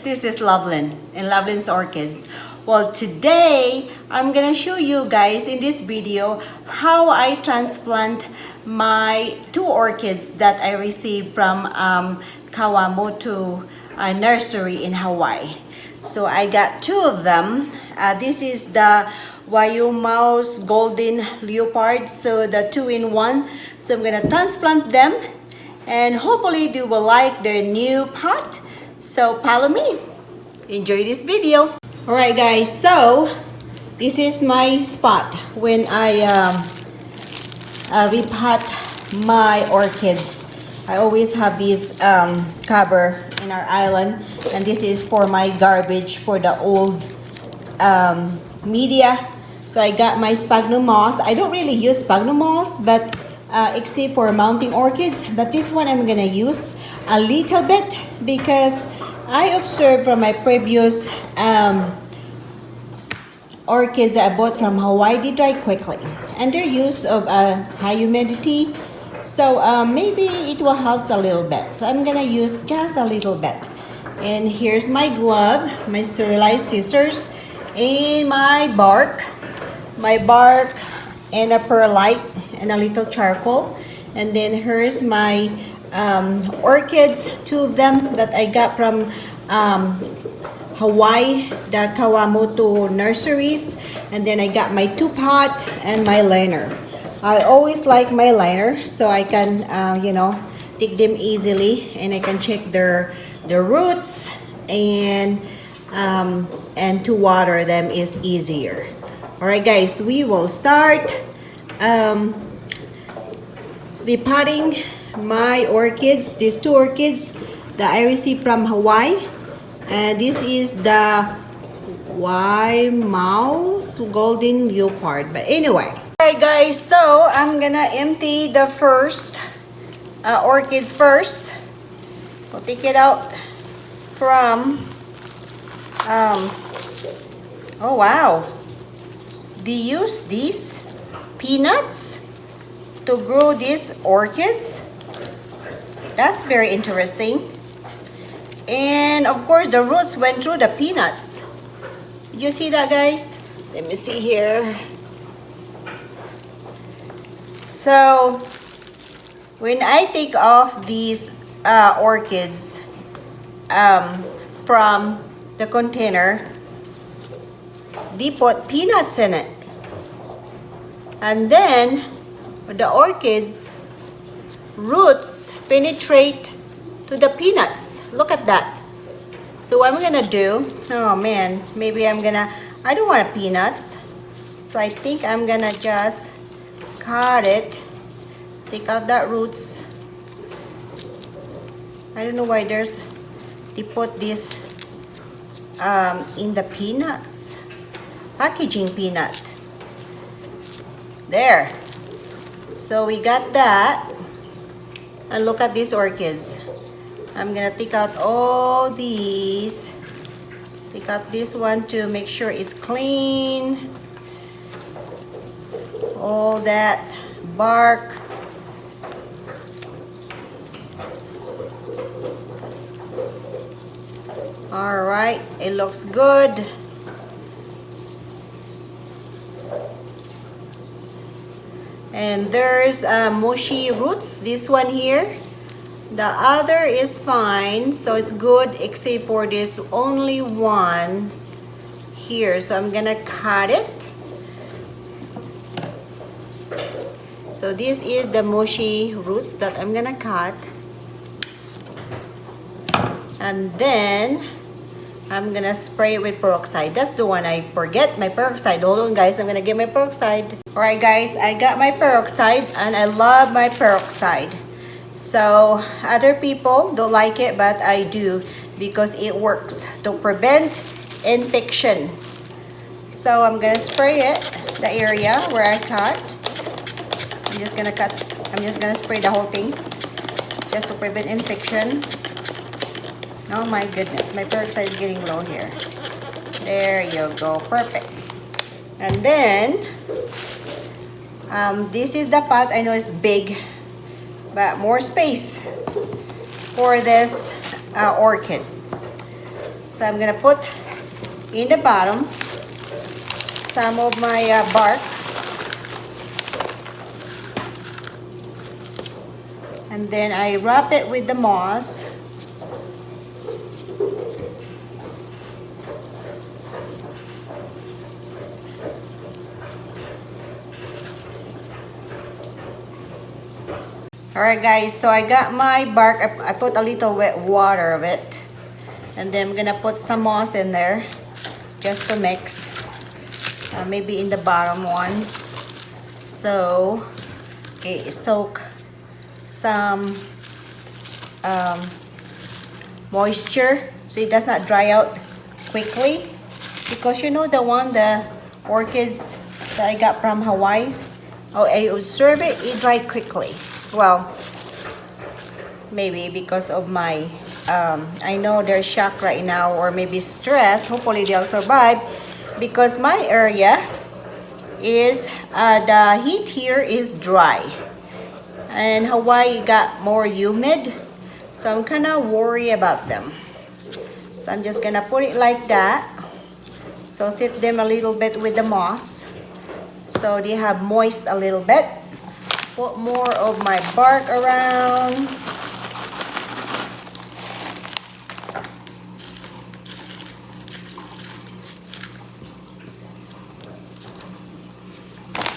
This is Loveland and Loveland's Orchids. Well, today I'm gonna show you guys in this video how I transplant my two orchids that I received from Kawamoto Nursery in Hawaii. So I got two of them. This is the Mouse Golden Leopard, so the 2-in-1. So I'm gonna transplant them and hopefully they will like their new pot. So follow me. Enjoy this video. Alright guys, so this is my spot when I repot my orchids. I always have this cover in our island, and this is for my garbage for the old media. So I got my sphagnum moss. I don't really use sphagnum moss, but except for mounting orchids, but this one I'm gonna use a little bit because I observed from my previous orchids that I bought from Hawaii, they dry quickly and their use of high humidity, so maybe it will help a little bit. So I'm gonna use just a little bit. And here's my glove, my sterilized scissors, and my bark and a perlite and a little charcoal. And then here's my orchids, two of them that I got from Hawaii, the Kawamoto nurseries. And then I got my 2-pot and my liner. I always like my liner so I can take them easily, and I can check their roots, and to water them is easier. Alright guys, we will start repotting my orchids. These two orchids that I received from Hawaii, and this is the Mouse Golden Leopard. But anyway, alright guys, so I'm gonna empty the first orchids first. I'll take it out from oh wow, they use these peanuts to grow these orchids. That's very interesting. And of course the roots went through the peanuts. Did you see that, guys? Let me see here. So when I take off these orchids from the container, they put peanuts in it, and then the orchids roots penetrate to the peanuts. Look at that. So what I'm gonna do, oh man, maybe I don't want peanuts, so I think I'm gonna just cut it, take out that roots. I don't know why they put this in the peanuts, packaging peanut. There. So we got that. And look at these orchids. I'm gonna take out all these. Take out this one to make sure it's clean. All that bark. All right, it looks good. And there's mushy roots, this one here. The other is fine, so it's good except for this only one here. So I'm gonna cut it. So this is the mushy roots that I'm gonna cut. And then I'm gonna spray it with peroxide. That's the one I forget, my peroxide. Hold on guys, I'm gonna get my peroxide. Alright guys, I got my peroxide, and I love my peroxide. So other people don't like it, but I do because it works to prevent infection. So I'm gonna spray it, the area where I cut. I'm just gonna spray the whole thing just to prevent infection. Oh my goodness, my peroxide is getting low here. There you go, perfect. And then this is the pot. I know it's big, but more space for this orchid. So I'm gonna put in the bottom some of my bark. And then I wrap it with the moss. Alright guys, so I got my bark. I put a little wet water of it. And then I'm gonna put some moss in there just to mix. Maybe in the bottom one. So, okay, soak some moisture so it does not dry out quickly. Because you know the orchids that I got from Hawaii? Oh, I observe it dried quickly. Well, maybe because of my, I know they're shocked right now or maybe stress. Hopefully they'll survive because my area is, the heat here is dry. And Hawaii got more humid. So I'm kind of worried about them. So I'm just gonna put it like that. So sit them a little bit with the moss. So they have moist a little bit. Put more of my bark around.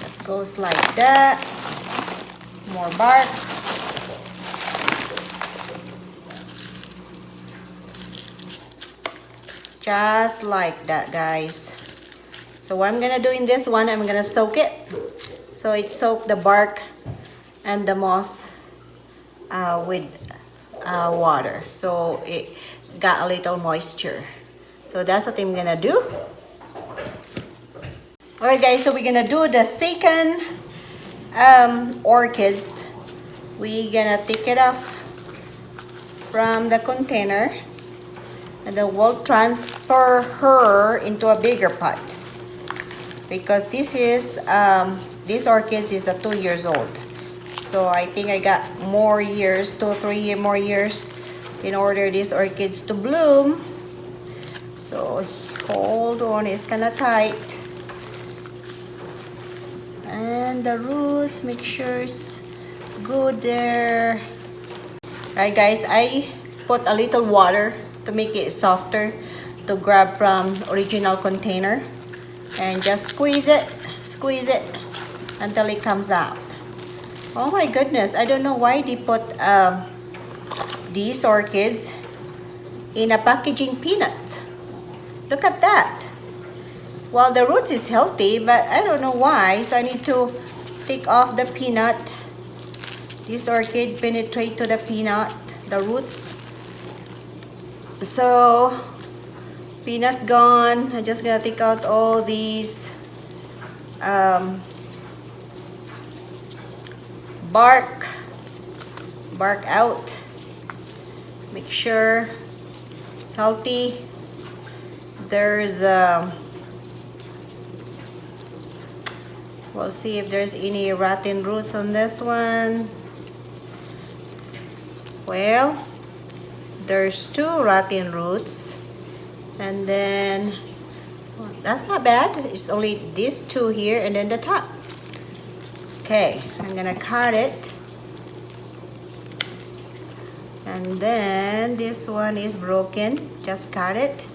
Just goes like that. More bark. Just like that, guys. So what I'm gonna do in this one, I'm gonna soak it. So it soaked the bark and the moss with water. So it got a little moisture. So that's what I'm gonna do. Alright guys, so we're gonna do the second orchids. We're gonna take it off from the container. And then we'll transfer her into a bigger pot. Because this is, this orchid is 2 years old. So I think I got more years, 2-3 more years in order these orchids to bloom. So hold on, it's kind of tight. And the roots, make sure it's good there. Alright guys, I put a little water to make it softer to grab from original container. And just squeeze it until it comes out. Oh my goodness, I don't know why they put these orchids in a packaging peanut. Look at that. Well, the roots is healthy, but I don't know why. So I need to take off the peanut. This orchid penetrate to the peanut, the roots. So peanut's gone. I'm just gonna take out all these bark out. Make sure healthy. There's we'll see if there's any rotten roots on this one. Well, there's 2 rotten roots. And then, well, that's not bad. It's only these 2 here and then the top. Okay, I'm gonna cut it. And then this one is broken. Just cut it.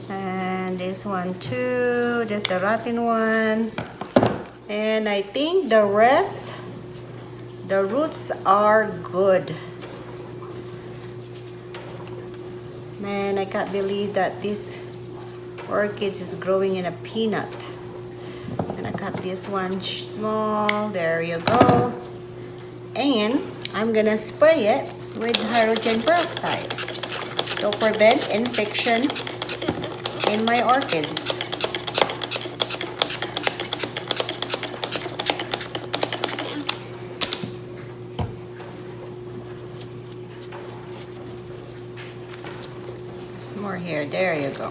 And this one too, just the rotten one. And I think the rest, the roots are good. Man, I can't believe that this orchid is growing in a peanut. I'm gonna cut this one small. There you go. And I'm gonna spray it with hydrogen peroxide to prevent infection in my orchids. More here. There you go.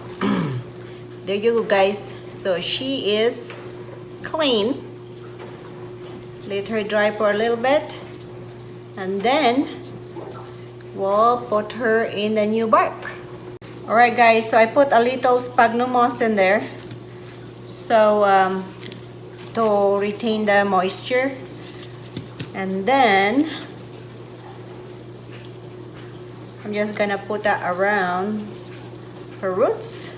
There you go, guys. So she is clean. Let her dry for a little bit, and then we'll put her in the new bark. Alright guys, so I put a little sphagnum moss in there. So, to retain the moisture. And then, I'm just gonna put that around her roots.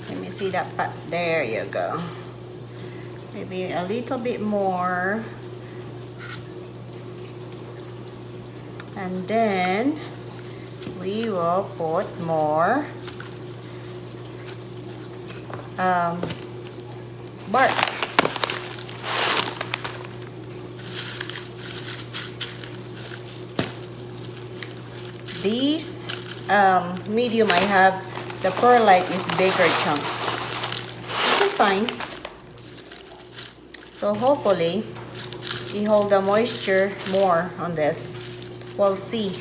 Let me see that part. There you go. Maybe a little bit more. And then we will put more bark. These medium I have, the perlite is bigger chunk. This is fine. So hopefully we hold the moisture more on this. We'll see.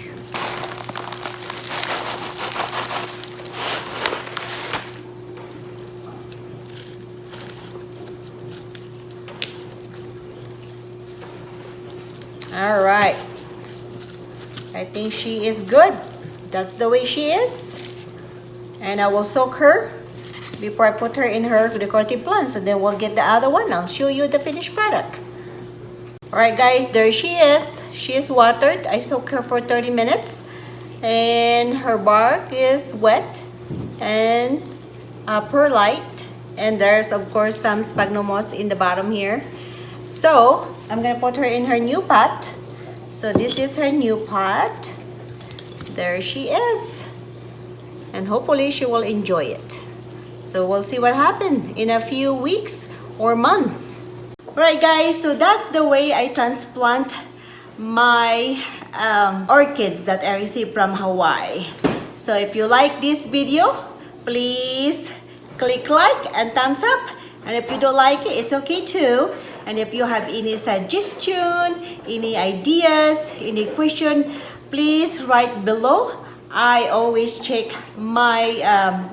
All right. I think she is good. That's the way she is. And I will soak her before I put her in her decorative plants, and then we'll get the other one. I'll show you the finished product. Alright guys, there she is. She is watered. I soaked her for 30 minutes. And her bark is wet and perlite. And there's of course some sphagnum moss in the bottom here. So, I'm going to put her in her new pot. So this is her new pot. There she is. And hopefully she will enjoy it. So we'll see what happens in a few weeks or months. Alright guys, so that's the way I transplant my orchids that I received from Hawaii. So if you like this video, please click like and thumbs up. And if you don't like it, it's okay too. And if you have any suggestion, any ideas, any question, please write below. I always check my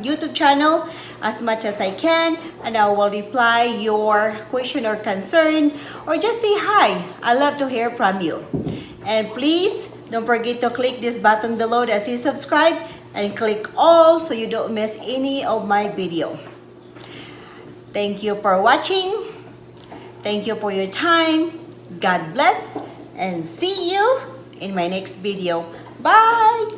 YouTube channel as much as I can, and I will reply your question or concern, or just say hi. I love to hear from you. And please don't forget to click this button below that says subscribe, and click all so you don't miss any of my video. Thank you for watching. Thank you for your time. God bless, and see you in my next video. Bye!